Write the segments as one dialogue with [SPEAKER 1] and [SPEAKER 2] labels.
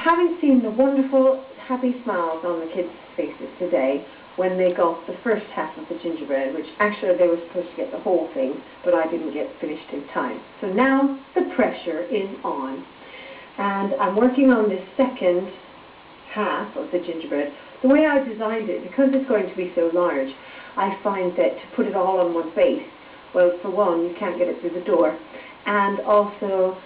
[SPEAKER 1] haven't seen the wonderful, happy smiles on the kids' faces today when they got the first half of the gingerbread, which actually they were supposed to get the whole thing, but I didn't get finished in time. So now the pressure is on. And I'm working on this second half of the gingerbread. The way I designed it, because it's going to be so large, I find that to put it all on one base, well, for one, you can't get it through the door, and also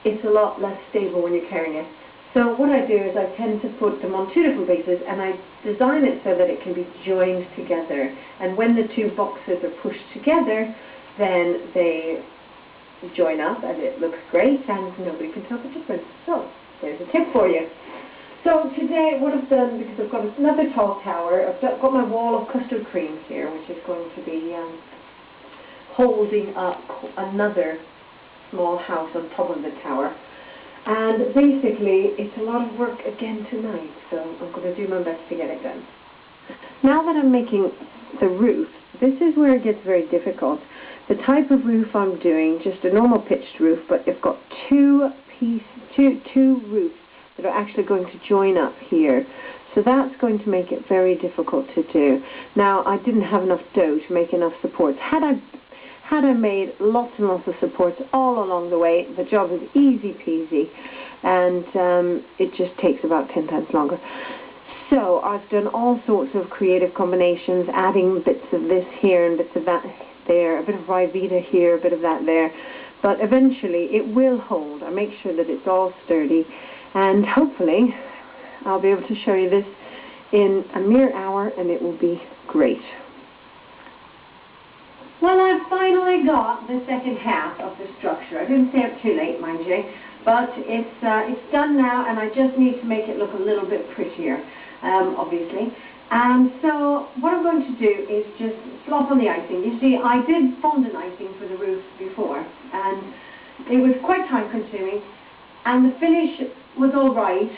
[SPEAKER 1] it's a lot less stable when you're carrying it. So what I do is I tend to put them on two different bases, and I design it so that it can be joined together. And when the two boxes are pushed together, then they join up and it looks great and nobody can tell the difference. So there's a tip for you. So today what I've done, because I've got another tall tower, I've got my wall of custard creams here, which is going to be holding up another small house on top of the tower. And basically, it's a lot of work again tonight, so I'm going to do my best to get it done. Now that I'm making the roof, this is where it gets very difficult. The type of roof I'm doing, just a normal pitched roof, but it's got two roofs that are actually going to join up here. So that's going to make it very difficult to do. Now, I didn't have enough dough to make enough supports. Had I made lots and lots of supports all along the way, the job is easy peasy, and it just takes about 10 times longer. So I've done all sorts of creative combinations, adding bits of this here and bits of that there, a bit of Rivita here, a bit of that there, but eventually it will hold. I make sure that it's all sturdy, and hopefully I'll be able to show you this in a mere hour, and it will be great. Well, I've finally got the second half of the structure. I didn't stay up too late, mind you, but it's done now, and I just need to make it look a little bit prettier, obviously. And so what I'm going to do is just slop on the icing. You see, I did fondant icing for the roof before, and it was quite time-consuming, and the finish was all right,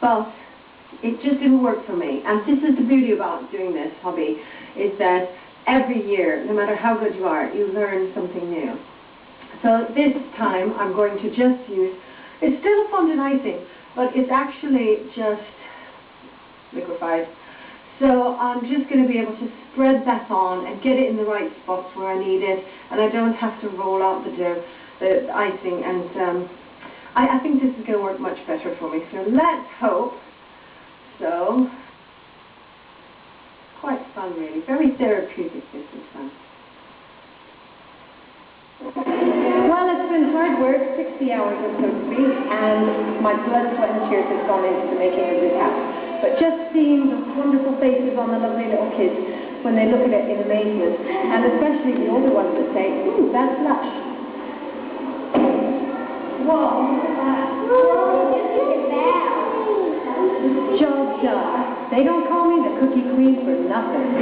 [SPEAKER 1] but it just didn't work for me. And this is the beauty about doing this hobby, is that every year, no matter how good you are, you learn something new. So this time I'm going to just use, it's still fondant icing, but it's actually just liquefied. So I'm just going to be able to spread that on and get it in the right spots where I need it, and I don't have to roll out the icing, and I think this is going to work much better for me. So let's hope. So quite fun, really. Very therapeutic, this is fun. Well, it's been hard work, 60 hours or so to be, and my blood, sweat and tears have gone into the making of this house. But just seeing the wonderful faces on the lovely little kids when they look at it in amazement, and especially the older ones that say, ooh, that's lush. Whoa, job done. They don't call me the cookie queen for nothing.